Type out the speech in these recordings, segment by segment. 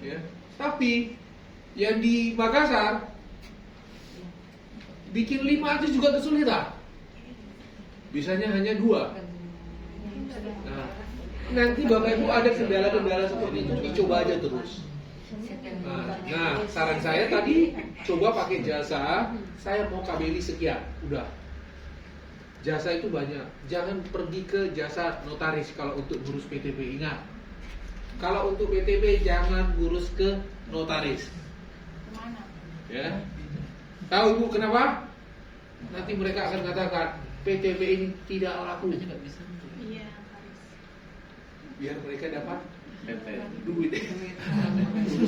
Ya. Tapi yang di Makassar bikin 5 aja juga kesulitan. Bisanya hanya 2. Nah, nanti Bapak Ibu ada kendala-kendala seperti itu dicoba aja terus. Nah, saran saya tadi coba pakai jasa, saya mau KBLI sekian, udah. Jasa itu banyak. Jangan pergi ke jasa notaris kalau untuk ngurus PTP, ingat. Kalau untuk PTP jangan ngurus ke notaris. Ya. Tahu Ibu kenapa? Nanti mereka akan katakan PTP ini tidak laku. Iya. Biar mereka dapat duit.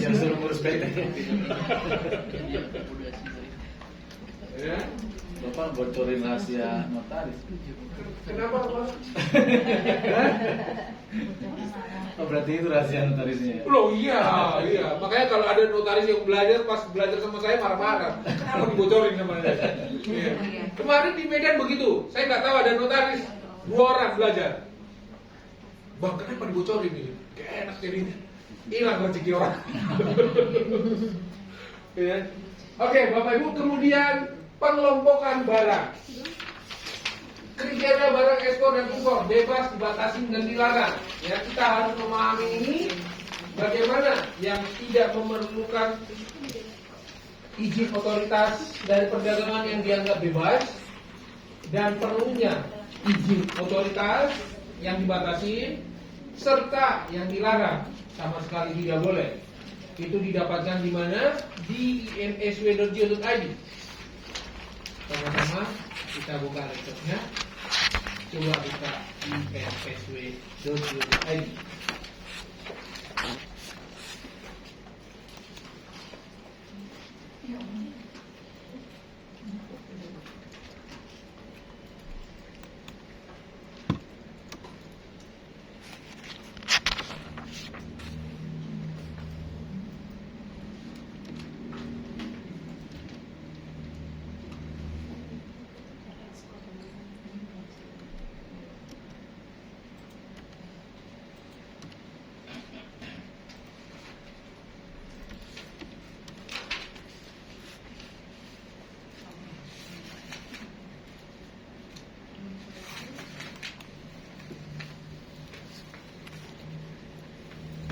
yang suruh ngurus PT. Ya. Bapak bocorin rahasia notaris. Kenapa Pak? Oh, berarti itu rahasia notarisnya. Loh iya. Makanya kalau ada notaris yang pas belajar sama saya marah-marah. Kenapa dibocorin sama saya? Iya. Kemarin di Medan begitu. Saya nggak tahu ada notaris 2 orang belajar. Bang, kenapa dibocorin ini? Kayak enak jadinya. Hilang rezeki orang. Ya. Oke, Bapak Ibu, kemudian pengelompokan barang. Kriteria barang ekspor dan impor bebas, dibatasi dan dilarang. Ya, kita harus memahami ini. Bagaimana yang tidak memerlukan izin otoritas dari perdagangan yang dianggap bebas dan perlunya izin otoritas yang dibatasi serta yang dilarang sama sekali tidak boleh. Itu didapatkan di mana? Di insw.go.id. Sama-sama kita buka laptopnya. Coba buka insw.go.id.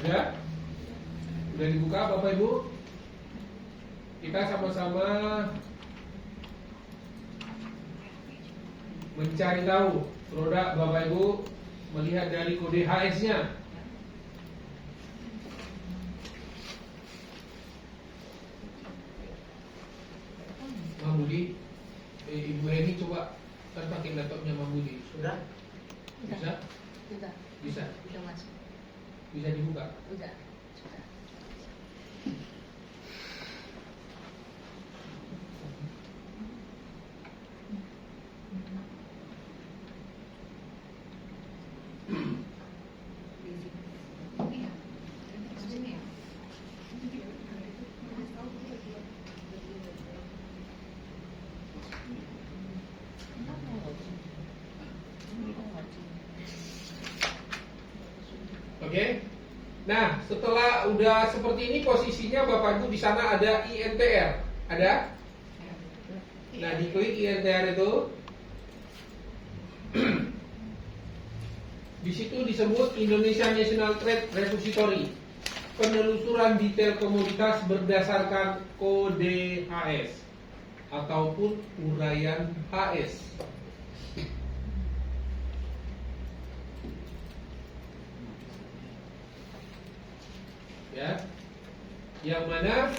Ya, udah dibuka Bapak Ibu. Kita sama-sama mencari tahu produk Bapak Ibu melihat dari kode HS-nya. Mang Budi, Ibu Heni coba kan pakai laptopnya Mang Budi. Sudah? Bisa? Sudah. Bisa. Sudah masuk. Bisa dibuka. Sudah. Sudah. Iya. Sini ya. Oke. Nah, setelah udah seperti ini posisinya Bapak Ibu di sana ada INTR. Ada? Nah, diklik INTR itu. Di situ disebut Indonesia National Trade Repository. Penelusuran detail komoditas berdasarkan kode HS ataupun uraian HS. Ya, yang mana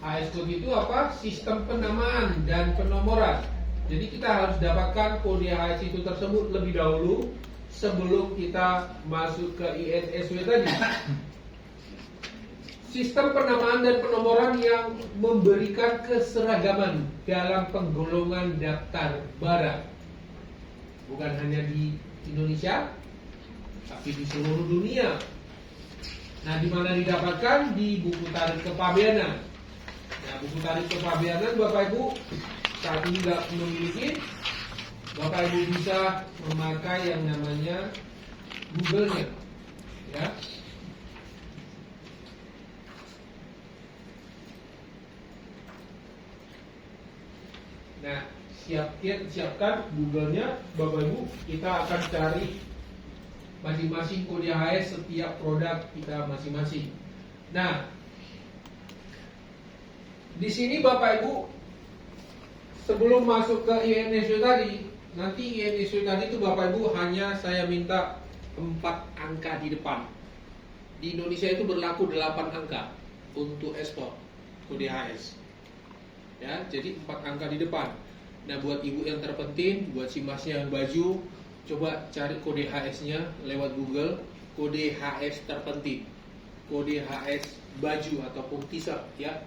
HS code itu apa? Sistem penamaan dan penomoran. Jadi kita harus dapatkan kode HS itu tersebut lebih dahulu sebelum kita masuk ke INSW tadi. Sistem penamaan dan penomoran yang memberikan keseragaman dalam penggolongan daftar barang. Bukan hanya di Indonesia, tapi di seluruh dunia. Nah, di mana didapatkan? Di buku tarif kepabeanan. Nah, buku tarif kepabeanan Bapak Ibu saat ini tidak memiliki. Bapak Ibu bisa memakai yang namanya Google-nya, ya. Nah, siapkan Google-nya, Bapak Ibu. Kita akan cari masing-masing kode HS setiap produk kita masing-masing. Nah, di sini Bapak Ibu, sebelum masuk ke INSU tadi, nanti INSU tadi itu Bapak Ibu hanya saya minta 4 angka di depan. Di Indonesia itu berlaku 8 angka untuk ekspor kode HS. Ya, jadi 4 angka di depan. Nah, buat ibu yang terpenting, buat si masnya yang baju, coba cari kode HS-nya lewat Google, kode HS terpenting, kode HS baju ataupun t-shirt ya.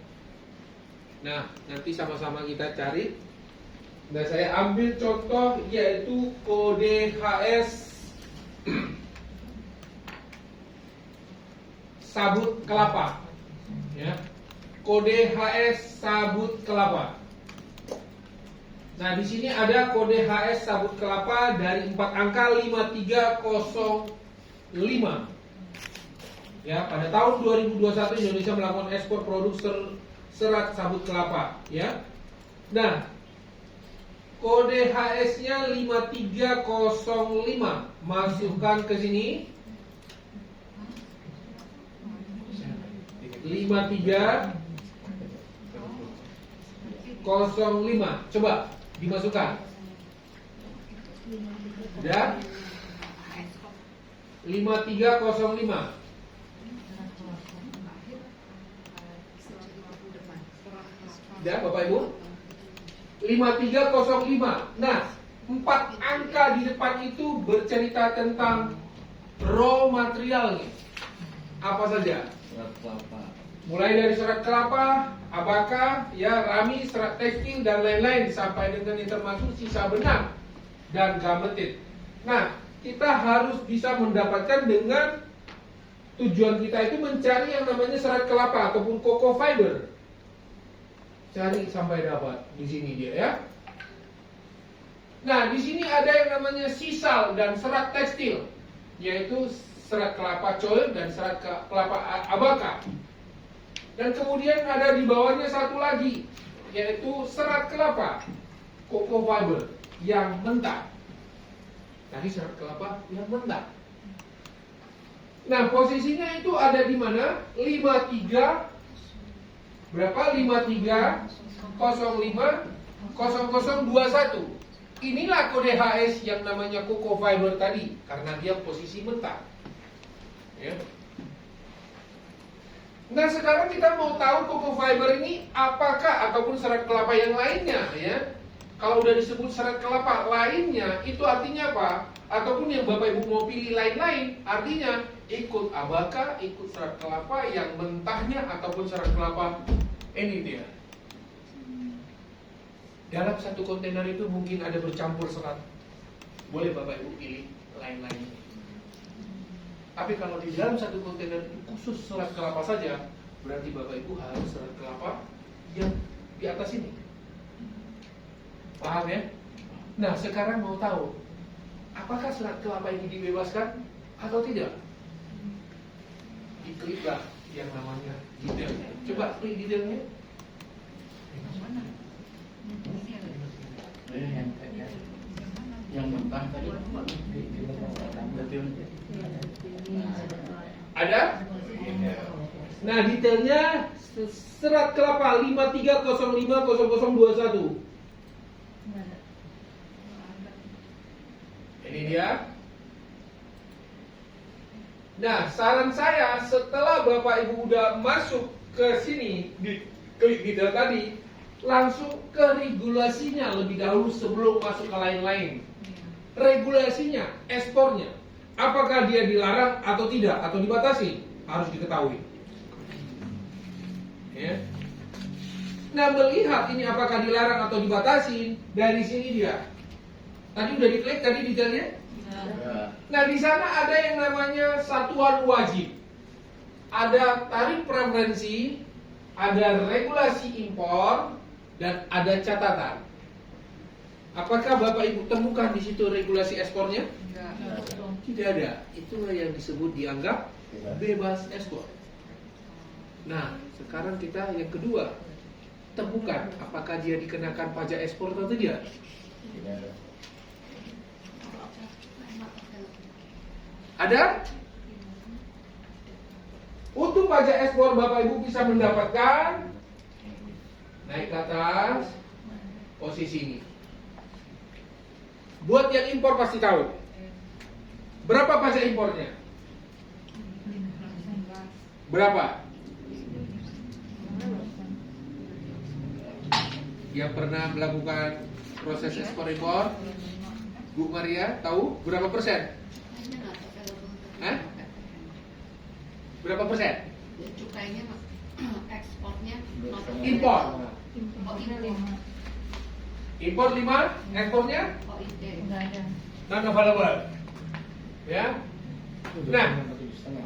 Nah, nanti sama-sama kita cari. Nah, saya ambil contoh yaitu kode HS sabut kelapa. Ya. Kode HS sabut kelapa. Nah, di sini ada kode HS sabut kelapa dari 4 angka 5305. Ya, pada tahun 2021 Indonesia melakukan ekspor produk serat sabut kelapa, ya. Nah, kode HS-nya 5305. Masukkan ke sini. 5305. Coba dimasukkan. Udah? 5305. Udah Bapak Ibu? 5305. Nah, 4 angka di depan itu bercerita tentang raw materialnya. Apa saja? Serat kelapa. Mulai dari serat kelapa, abaka, ya, rami, serat tekstil dan lain-lain sampai dengan yang termasuk sisa benang dan gametit. Nah, kita harus bisa mendapatkan dengan tujuan kita itu mencari yang namanya serat kelapa ataupun cocoa fiber. Cari sampai dapat di sini dia ya. Nah, di sini ada yang namanya sisal dan serat tekstil, yaitu serat kelapa coir dan serat kelapa abaka. Dan kemudian ada di bawahnya satu lagi, yaitu serat kelapa cocoa fiber yang mentah. Tadi serat kelapa yang mentah. Nah, posisinya itu ada di mana? 53 berapa? 53050021. Inilah kode HS yang namanya cocoa fiber tadi, karena dia posisi mentah. Ya. Nah, sekarang kita mau tahu cocoa fiber ini apakah ataupun serat kelapa yang lainnya ya. Kalau udah disebut serat kelapa lainnya, itu artinya apa? Ataupun yang Bapak Ibu mau pilih lain-lain, artinya ikut abaka, ikut serat kelapa yang mentahnya ataupun serat kelapa ini dia. Dalam satu kontainer itu mungkin ada bercampur serat. Boleh Bapak Ibu pilih lain-lain. Tapi kalau di dalam satu kontainer itu khusus serat kelapa saja, berarti Bapak Ibu harus serat kelapa yang di atas ini. Paham ya? Nah, sekarang mau tahu, apakah serat kelapa ini dibebaskan atau tidak? Dikliklah yang namanya detailnya. Coba klik detailnya. Yang mentah tadi. Ada? Nah, detailnya serat kelapa 53050021. Ini dia. Nah, saran saya setelah Bapak Ibu udah masuk ke sini, di klik detail tadi, langsung ke regulasinya lebih dahulu sebelum masuk ke lain-lain. Regulasinya, ekspornya, apakah dia dilarang atau tidak, atau dibatasi, harus diketahui. Ya. Nah, melihat ini apakah dilarang atau dibatasi, dari sini dia. Tadi udah diklik tadi detailnya. Ya. Nah, di sana ada yang namanya satuan wajib, ada tarif preferensi, ada regulasi impor, dan ada catatan. Apakah Bapak Ibu temukan di situ regulasi ekspornya? Tidak ada. Itulah yang disebut dianggap bebas ekspor. Nah, sekarang kita yang kedua. temukan apakah dia dikenakan pajak ekspor atau tidak. Tidak ada. Ada? Untuk pajak ekspor Bapak Ibu bisa mendapatkan, naik ke atas, posisi ini. Buat yang impor pasti tahu. Berapa pajak impornya? Berapa? Yang pernah melakukan proses ekspor impor, Bu Maria tahu berapa persen? Hah? Berapa persen? Cukainya ekspornya Impor. Oh ini Impor 5, ekspornya oh ide. non-available. Ya. Nah,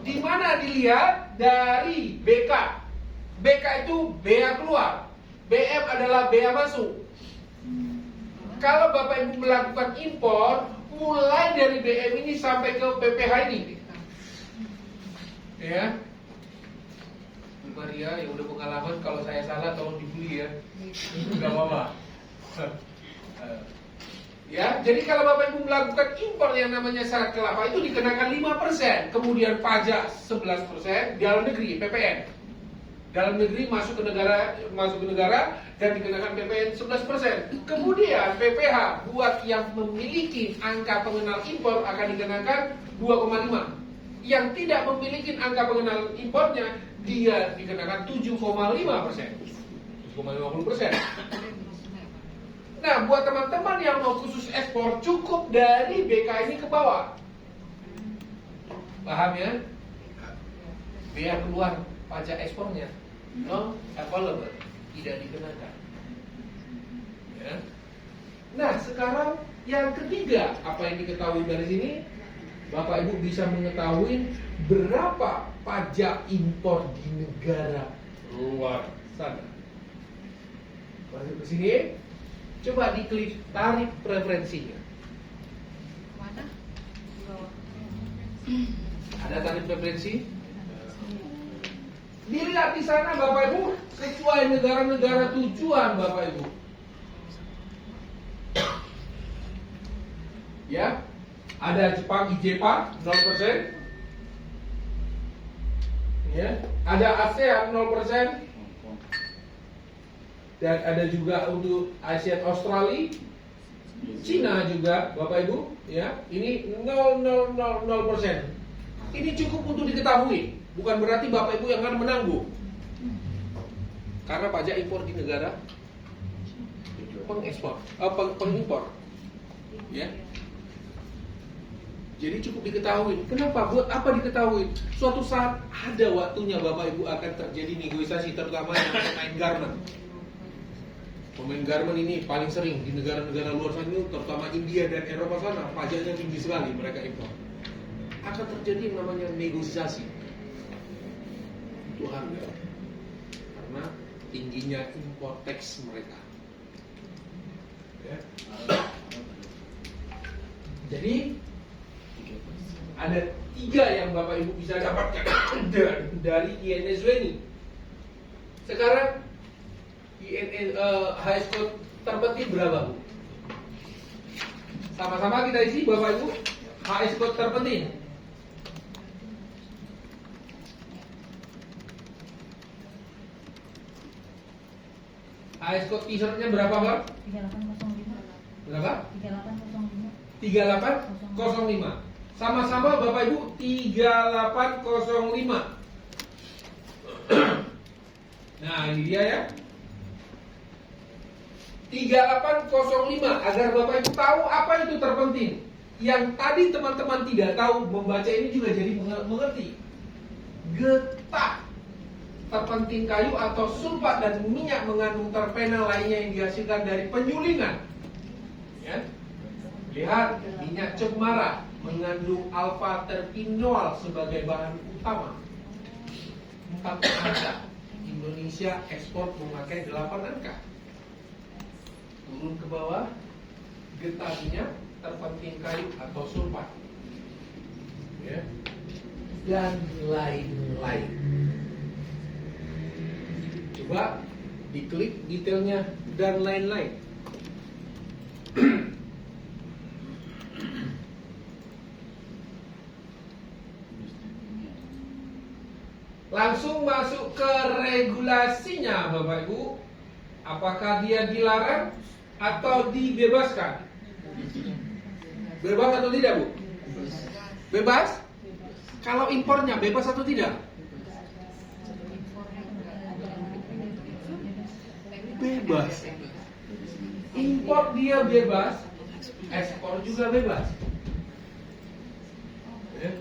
di mana dilihat dari BK? BK itu bea keluar, BM adalah bea masuk. Kalau Bapak Ibu melakukan impor, mulai dari BM ini sampai ke PPH ini, ya. Bu Maria yang udah pengalaman, kalau saya salah tolong dibully ya. Enggak apa-apa. Ya, jadi kalau Bapak Ibu melakukan impor yang namanya syarat kelapa itu dikenakan 5%, kemudian pajak 11%, dalam negeri PPN. Dalam negeri masuk ke negara dan dikenakan PPN 11%. Kemudian PPH buat yang memiliki angka pengenal impor akan dikenakan 2,5. Yang tidak memiliki angka pengenal impornya dia dikenakan 7,5%. 7,50%. Nah, buat teman-teman yang mau khusus ekspor, cukup dari BK ini ke bawah. Paham ya? Biar keluar pajak ekspornya non available, tidak dikenakan. Ya. Nah, sekarang yang ketiga, apa yang diketahui dari sini? Bapak Ibu bisa mengetahui berapa pajak impor di negara luar sana. Masuk ke sini. Coba diklik tarif preferensinya. Mana? Ada tarif preferensi? Dilihat di sana Bapak Ibu, sesuai negara-negara tujuan Bapak Ibu. Ya, ada Jepang IJPA 0%. Ya, ada ASEAN 0%. Dan ada juga untuk ASEAN Australia, Cina juga Bapak Ibu, ya. Ini 0,000%. Ini cukup untuk diketahui, bukan berarti Bapak Ibu yang akan menanggung. Karena pajak impor di negara pengimpor. Ya. Jadi cukup diketahui. Kenapa? Buat apa diketahui? Suatu saat ada waktunya Bapak Ibu akan terjadi negosiasi, terutama yang pemain garment. Pemain garment ini paling sering di negara-negara luar sana, terutama India dan Eropa sana, pajaknya tinggi sekali mereka impor. Akan terjadi yang namanya negosiasi untuk harga karena tingginya impor teks mereka. Ya. Jadi ada 3 yang Bapak Ibu bisa dapatkan dari INSW ini. Sekarang high score terpenting berapa, Bu? Sama-sama kita isi Bapak Ibu. High score terpenting. High score t-shirtnya berapa, Bang? 3805. Berapa? 3805. 3805. Sama-sama Bapak Ibu 3805. Nah, ini dia ya. 3805 agar Bapak Ibu tahu apa itu terpenting. Yang tadi teman-teman tidak tahu, membaca ini juga jadi mengerti. Getah terpenting kayu atau sulfat dan minyak mengandung terpenal lainnya yang dihasilkan dari penyulingan. Ya. Lihat, minyak cemara mengandung alfa terpinol sebagai bahan utama. 4 angka. Indonesia ekspor memakai 8 angka. Turun ke bawah, getah minyak, terpenting kayu atau sulfat, ya, dan lain-lain. Coba diklik detailnya dan lain-lain. Langsung masuk ke regulasinya Bapak Ibu. Apakah dia dilarang atau dibebaskan? Bebas atau tidak Bu? Bebas? Kalau impornya bebas atau tidak? Bebas. Impor dia bebas, ekspor juga bebas. Ya.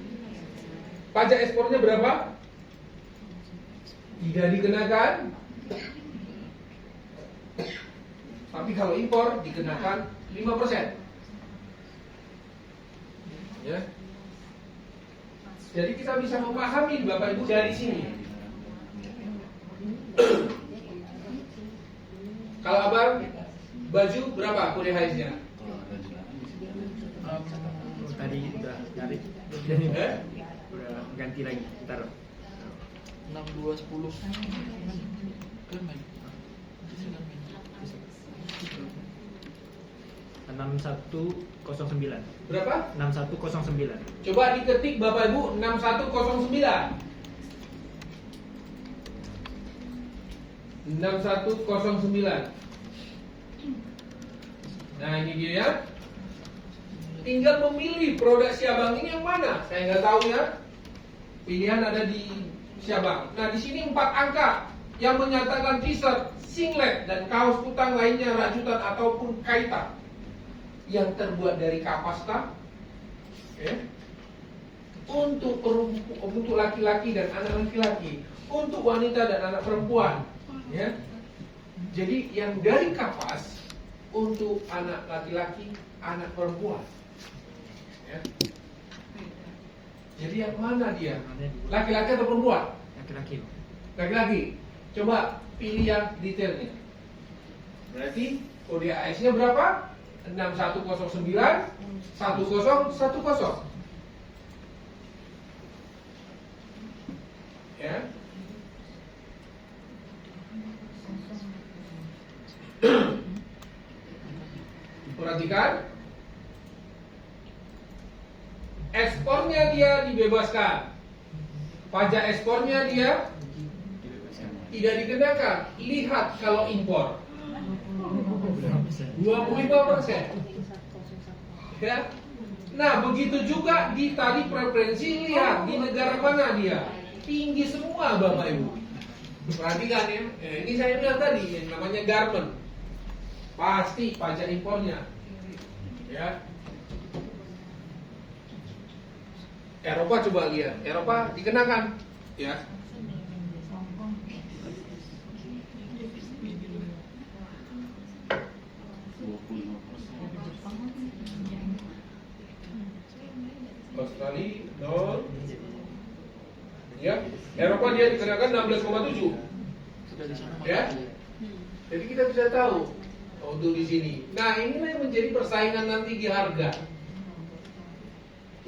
Pajak ekspornya berapa? Tidak dikenakan. Tapi kalau impor dikenakan 5%. Ya. Jadi kita bisa memahami Bapak Ibu dari sini. Kalau Abang baju berapa kode HIS-nya? Tadi udah cari, udah ganti lagi, taruh 6210 kan main. 6109. Berapa? 6109. Coba diketik Bapak Ibu 6109. 6109. Nah ini dia ya. Tinggal memilih produk Siabang ini yang mana. Saya nggak tahu ya. Pilihan ada di Siabang. Nah di sini 4 angka yang menyatakan t-shirt, singlet dan kaos kutang lainnya rajutan ataupun kaitan yang terbuat dari kapas tak, ya. Untuk laki-laki dan anak laki-laki, untuk wanita dan anak perempuan, ya. Jadi yang dari kapas untuk anak laki-laki, anak perempuan, ya. Jadi yang mana dia? Laki-laki atau perempuan? Laki-laki. Laki-laki. Coba pilih yang detailnya. Berarti kode AS-nya berapa? 6109 1010. Ya. Perhatikan. Ekspornya dia dibebaskan. Pajak ekspornya dia tidak dikenakan. Lihat kalau impor 25%. Ya. Nah, begitu juga di tadi preferensi, lihat di negara mana dia. Tinggi semua Bapak Ibu. Perhatikan ya. Ini saya bilang tadi yang namanya garment. Pasti pajak impornya. Ya. Eropa coba lihat. Eropa dikenakan, ya. Australia, no. Ya, Eropa dia dikenakan 16,7. Ya. Jadi kita bisa tahu untuk di sini. Nah, inilah yang menjadi persaingan nanti di harga.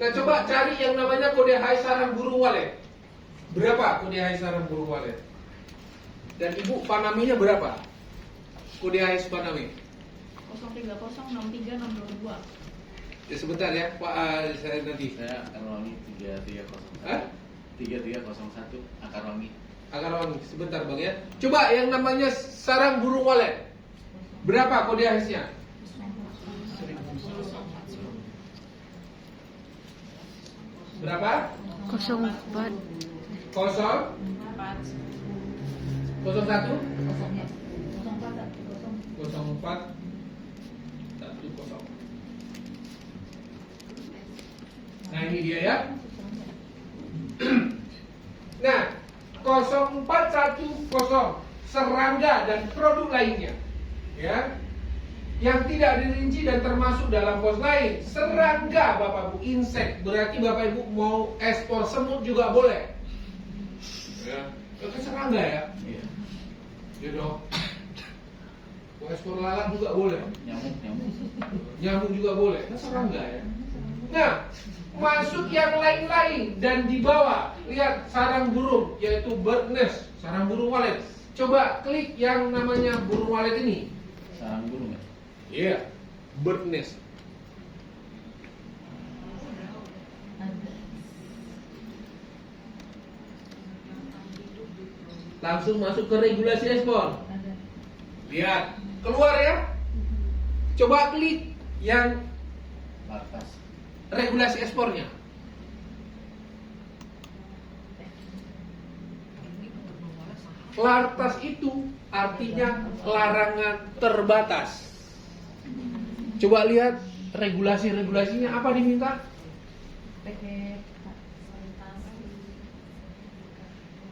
Nah, coba cari yang namanya kode HIS sarang burung walet. Berapa kode HIS sarang burung walet? Dan Ibu Panaminya berapa? Kode HIS Panami. 0306362. Ya sebentar ya, Pak, saya nanti. Saya akan wangi 3301. Hah? 3301 akar wangi. Akar wangi, sebentar Bang ya. Coba yang namanya sarang burung walet. Berapa kode HIS-nya? Berapa? 04. 0 01 04 10. Nah ini dia ya. Nah 0410 serangga dan produk lainnya, ya, yang tidak dirinci dan termasuk dalam pos lain. Serangga Bapak Ibu, insek, berarti Bapak Ibu mau ekspor semut juga boleh. Ya, itu serangga ya. Iya. Gitu. Mau ekspor lalat juga boleh. Nyamuk juga boleh. Nah, serangga ya. Nah, masuk yang lain-lain dan di bawah lihat sarang burung, yaitu bird nest, sarang burung walet. Coba klik yang namanya burung walet ini. Sarang burung ya? Iya, bird nest. Langsung masuk ke regulasi ekspor. Ada. Lihat, keluar ya. Coba klik yang Batas. regulasi ekspornya. Lartas itu artinya larangan terbatas. Coba lihat regulasi-regulasinya apa diminta? PT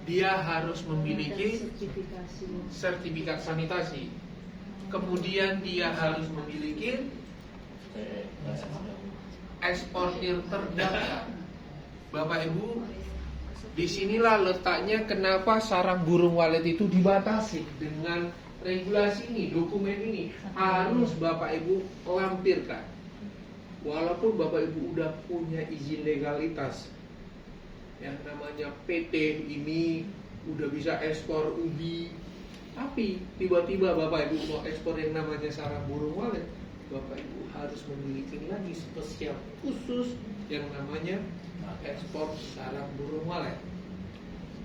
Dia harus memiliki sertifikasi. sertifikat sanitasi. Kemudian dia harus memiliki eksportir terdaftar. Bapak Ibu, disinilah letaknya kenapa sarang burung walet itu dibatasi dengan regulasi ini, dokumen ini harus Bapak Ibu lampirkan. Walaupun Bapak Ibu udah punya izin legalitas, yang namanya PT ini udah bisa ekspor ubi, tapi tiba-tiba Bapak Ibu mau ekspor yang namanya sarang burung walet, Bapak Ibu harus memiliki lagi spesial khusus yang namanya ekspor sarang burung walet.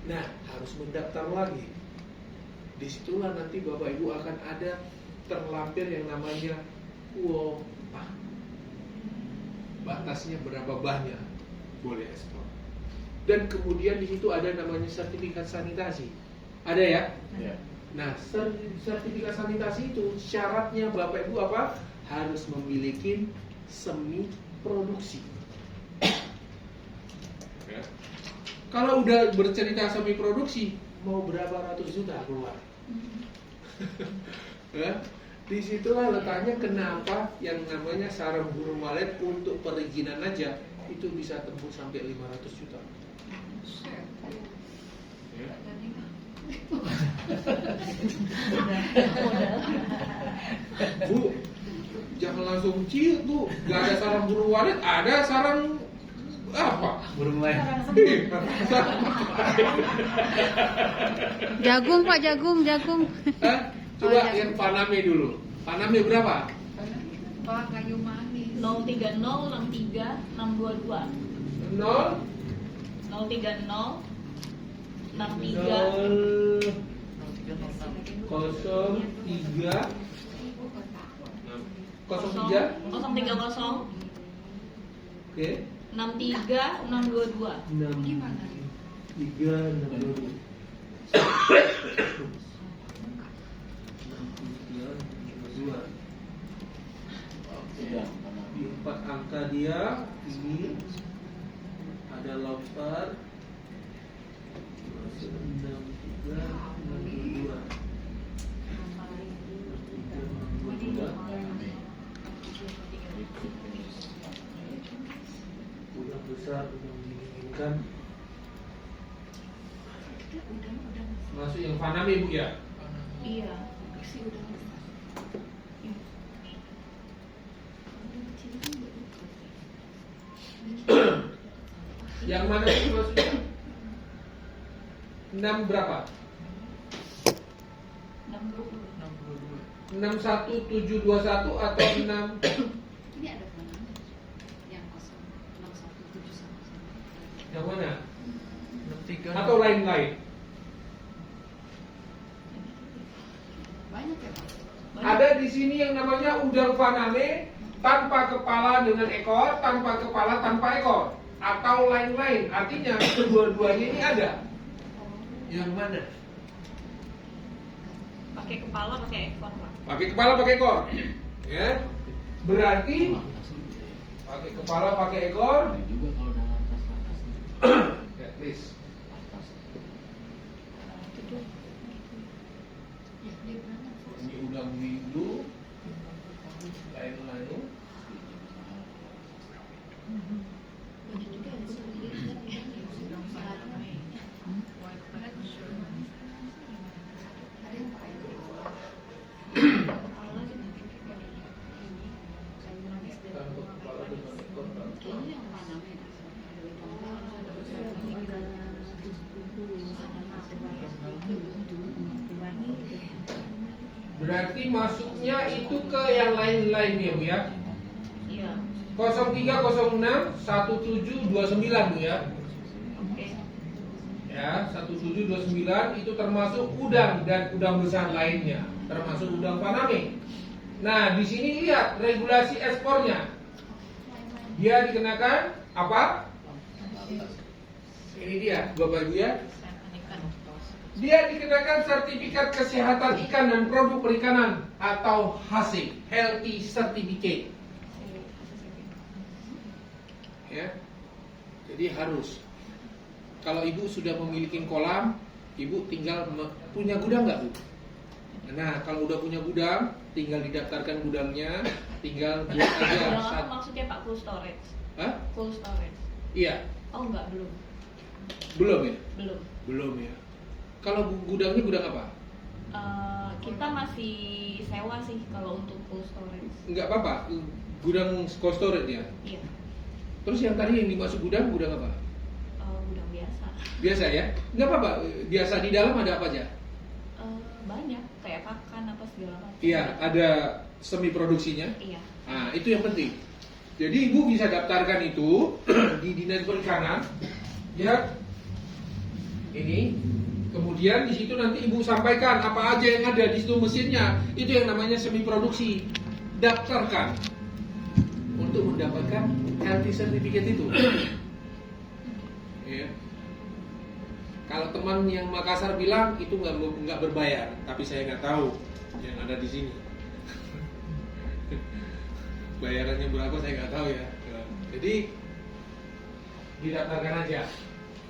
Nah, harus mendaftar lagi. Disitulah nanti Bapak Ibu akan ada terlampir yang namanya kuota. Batasnya berapa banyak boleh ekspor. Dan kemudian di situ ada namanya sertifikat sanitasi. Ada ya? Ya. Nah, sertifikat sanitasi itu syaratnya Bapak Ibu apa? Harus memiliki semi produksi. Ya. Kalau udah bercerita semi produksi, mau berapa ratus juta keluar? Ya. Disitulah letaknya kenapa yang namanya sarang burung walet untuk perizinan aja itu bisa tembus sampai 500 juta. Ya. Bu, jangan langsung ciut Bu. Gak ada sarang burung walet, ada sarang apa? Burung lain. Jagung Pak, jagung. Hah? Coba yang Paname dulu. Paname berapa? Pak kayu manis. 030 63 622. 0 030 63 03 030 Oke. 63 622. 6 Sudah. Di 4 angka dia ini ada lobster 63 udah besar, udah menginginkan. Masuk yang Paname Bu ya? Iya. Yang mana itu maksudnya? 6 berapa? 61721 atau 6 Ini ada mana? Yang 06171. yang mana? 63 Atau lain-lain? Banyak ya Pak? Ada di sini yang namanya udang Paname tanpa kepala dengan ekor, tanpa kepala tanpa ekor, atau lain-lain. Artinya kedua-duanya ini ada. Yang mana? Pakai kepala, pakai ekor, Pak. Pakai kepala, pakai ekor. Ya. Berarti pakai kepala, pakai ekor. Ada juga kalau dalam atas. Ya, please. Atas. Ya, dia berapa? Ini udang windu, lain-lain. Banyak juga yang sudah lihat kan yang sedang sekarang. Ada yang pakai Tanpa kepala dengan ekor. ini yang mana? Ada Berarti masuknya itu ke yang lain-lain ya Bu ya. Iya. 0306 1729 Bu ya. Oke. Ya, 1729 itu termasuk udang dan udang besar lainnya, termasuk udang Faname. Nah, di sini lihat regulasi ekspornya. Dia dikenakan apa? Ini dia, Bapak Ibu ya. Dia dikenakan sertifikat kesehatan ikan dan produk perikanan atau HACCP, Healthy Certificate. Ya. Jadi harus. Kalau Ibu sudah memiliki kolam, Ibu tinggal punya gudang nggak Bu? Nah, kalau udah punya gudang, tinggal didaftarkan gudangnya, tinggal buat aja. Gudang apa maksudnya Pak? Cold storage. Hah? Cold storage. Iya, Oh enggak, belum. belum ya? Belum. Belum ya. Kalau gudangnya gudang apa? Kita masih sewa sih kalau untuk cold storage. Enggak apa-apa, gudang cold storage ya. Iya. Terus yang tadi yang dimasuk gudang apa? Gudang biasa. Biasa ya? Enggak apa-apa, biasa di dalam ada apa aja? Banyak kayak pakan apa segala macam. Iya, ada semi produksinya. Iya. Nah, itu yang penting. Jadi Ibu bisa daftarkan itu di Dinas Perikanan, ya. Ini, kemudian di situ nanti Ibu sampaikan apa aja yang ada di situ mesinnya. Itu yang namanya semi produksi. Daftarkan untuk mendapatkan healthy certificate itu. Ya. Kalau teman yang Makassar bilang itu nggak berbayar, tapi saya nggak tahu yang ada di sini. Bayarannya berapa saya nggak tahu ya. Jadi didaftarkan aja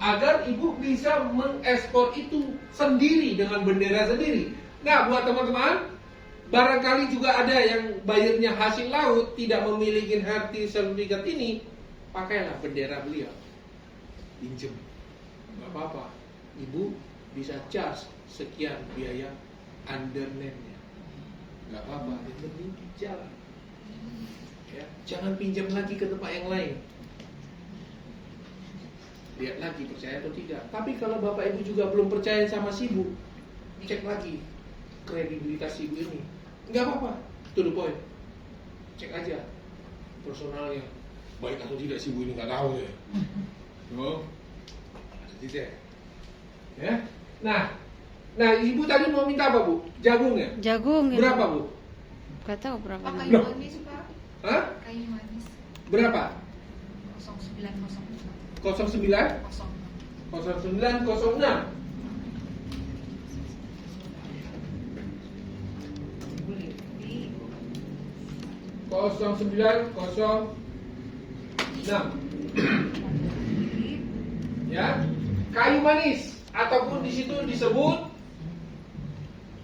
agar Ibu bisa mengekspor itu sendiri dengan bendera sendiri. Nah, buat teman-teman, barangkali juga ada yang bayarnya hasil laut tidak memiliki healthy certificate ini, pakailah bendera beliau, pinjem, nggak apa-apa. Ibu bisa charge sekian biaya undernet-nya, nggak apa-apa. Yang penting jalan. Ya, jangan pinjam lagi ke tempat yang lain. Lihat lagi percaya atau tidak. Tapi kalau Bapak Ibu juga belum percaya sama si Ibu, cek lagi kredibilitas Ibu ini. Nggak apa-apa, to the point. Cek aja personalnya baik atau tidak si Ibu ini nggak tahu ya. Oh, harus dicek. Ya. Nah, Ibu tadi mau minta apa Bu? Jagung ya? Jagung ya. Berapa Bu? Gak tahu berapa. Pak, kayu manis Pak. Hah? Kayu manis. Berapa? 0906. 09 0906. Kosong 0906. Ya, kayu manis ataupun di situ disebut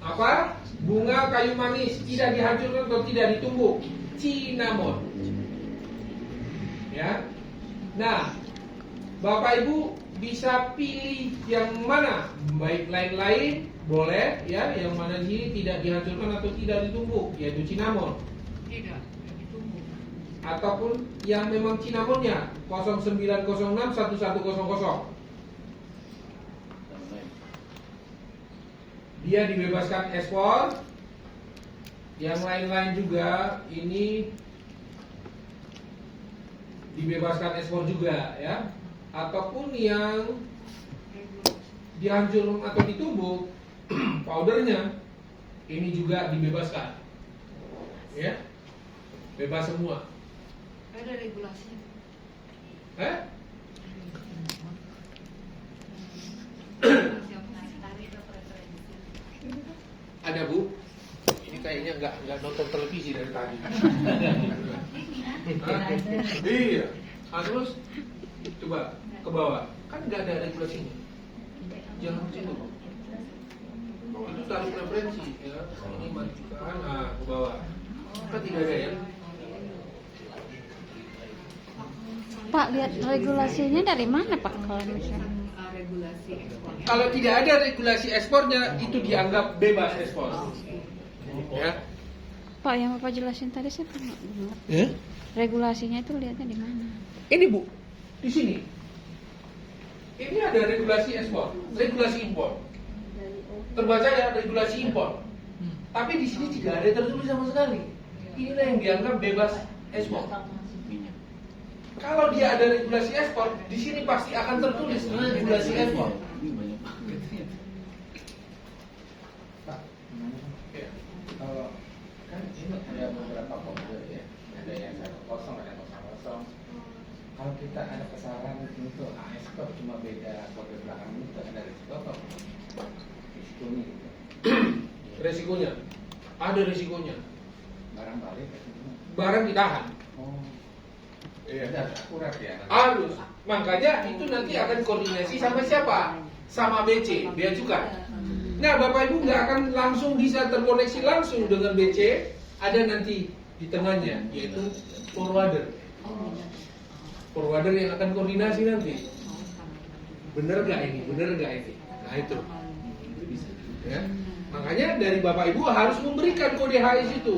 apa? Bunga kayu manis tidak dihancurkan atau tidak ditumbuk, cinnamon. Ya. Nah, Bapak Ibu bisa pilih yang mana, baik lain-lain boleh ya, yang mana sih tidak dihancurkan atau tidak ditumbuk, yaitu cinnamon. Tidak ditumbuk. Ataupun yang memang cinnamonnya 0906 1100. Dia dibebaskan ekspor. Yang lain-lain juga ini dibebaskan ekspor juga ya. Ataupun yang dihancurkan atau ditumbuk powdernya ini juga dibebaskan. Ya. Bebas semua. Ada regulasinya. Ada Bu. Ini kayaknya nggak nonton televisi dari tadi. Iya. Terus coba ke bawah. Kan nggak ada regulasinya. Jangan ke situ. Itu tarif referensi ya. Ini majukan. Ke bawah. Kan tidak ada ya. Pak, lihat regulasinya dari mana Pak kalau misalnya? Regulasi ekspornya. Kalau tidak ada regulasi ekspornya, itu dianggap bebas ekspor. Ya. Pak, yang Bapak jelasin tadi saya pernah dengar. Ya? Regulasinya itu lihatnya di mana? Ini Bu, di sini. Ini ada regulasi ekspor, regulasi impor. Terbaca ya regulasi impor. Tapi di sini tidak ada tertulis sama sekali. Inilah yang dianggap bebas ekspor. Minyak. Kalau dia ada regulasi ekspor, di sini pasti akan tertulis regulasi ekspor. Ini banyak banget. Pak, kalau kan ini ada beberapa kode ya, ada yang 10, ada yang 00. Kalau kita ada kesalahan untuk ekspor cuma beda kode belakang itu ada risiko apa? Risikonya gitu. Resikonya, ada resikonya. Barang balik itu. Barang ditahan. Oh, Iya. ada akurat ya. Harus. Makanya itu nanti akan koordinasi sama siapa? Sama BC, Bea Cukai. Nah, Bapak Ibu nggak akan langsung bisa terkoneksi langsung dengan BC. Ada nanti di tengahnya, yaitu forwarder. Forwarder yang akan koordinasi nanti. Bener nggak ini? Bener nggak ini? Nah itu. Ya. Makanya dari Bapak Ibu harus memberikan kode HIS itu.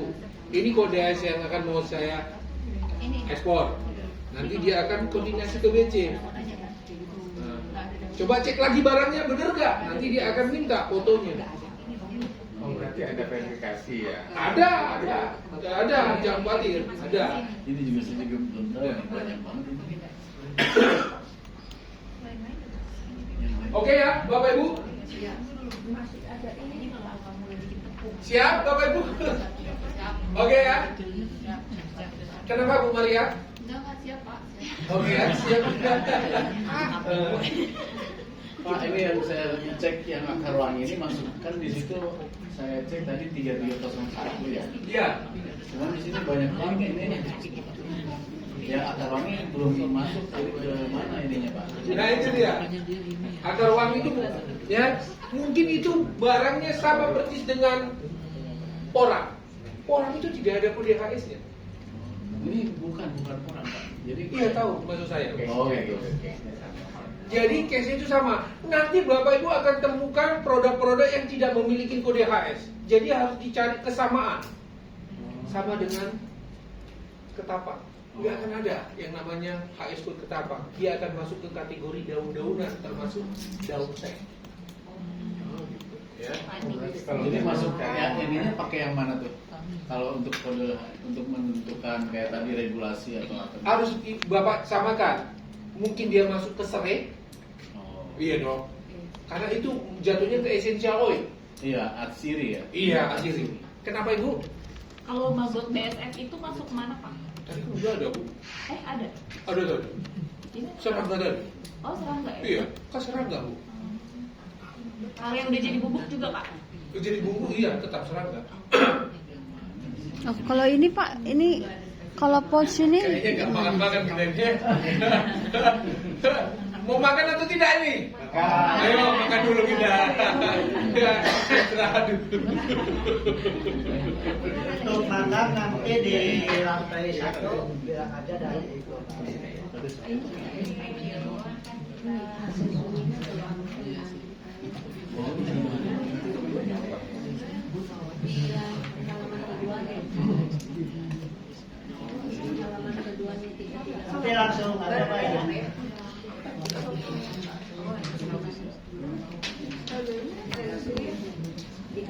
Ini kode HIS yang akan mau saya ekspor. Nanti dia akan koordinasi ke BC. Nah, coba cek lagi barangnya bener nggak? Nanti dia akan minta fotonya. Oh, berarti ada verifikasi ya. Ada, jangan khawatir, ada. Ini juga saya juga belum tahu nih, banyak banget ini. Yang lain. Oke ya, Bapak Ibu? Siap, Bapak Ibu? Oke ya? Kenapa Bu Maria? Enggak siap Pak. Oke ya, siap. Pak, ini yang saya cek yang akar wangi ini masukkan di situ, saya cek tadi 3301 ya. Iya. Cuman di sini banyak banget ini. Ya akar wangi belum masuk, jadi ke mana ininya Pak? Nah itu dia. Akar wangi itu, ya mungkin itu barangnya sama persis dengan orang. Orang itu tidak ada kode HIS-nya. Ini bukan orang Pak. Jadi Iya tahu maksud saya. Oh gitu. Jadi case itu sama. Nanti Bapak Ibu akan temukan produk-produk yang tidak memiliki kode HS. Jadi harus dicari kesamaan. Sama dengan ketapang. Nggak akan ada yang namanya HS kode ketapang. Dia akan masuk ke kategori daun-daunan, termasuk daun teh. Ya. Kalau Jadi dia masuk kan- ya ininya pakai yang mana tuh? Kalau untuk kode untuk menentukan kayak tadi regulasi atau apa? Harus Bapak samakan. Mungkin dia masuk ke serai. Oh. Iya dong. Karena itu jatuhnya ke essential oil. Iya, atsiri ya. Iya, asli. Kenapa Ibu? Kalau mazut BSF itu masuk mana Pak? Tadi kan udah ada Bu. Ada. Ada tadi. Ini Serangga tadi. oh serangga ya? Iya, kan serangga Bu. Kalau yang udah jadi bubuk juga Pak? Jadi bumbu iya tetap serangga. Oh, kalau ini Pak, ini kalau pos ini Kayaknya nggak makan bedanya. Mau makan atau tidak ini? Ayo makan dulu kita. Ya, istirahat dulu. Untuk makan nanti di lantai 1 bilang aja dari itu. Nanti langsung ada Pak ya.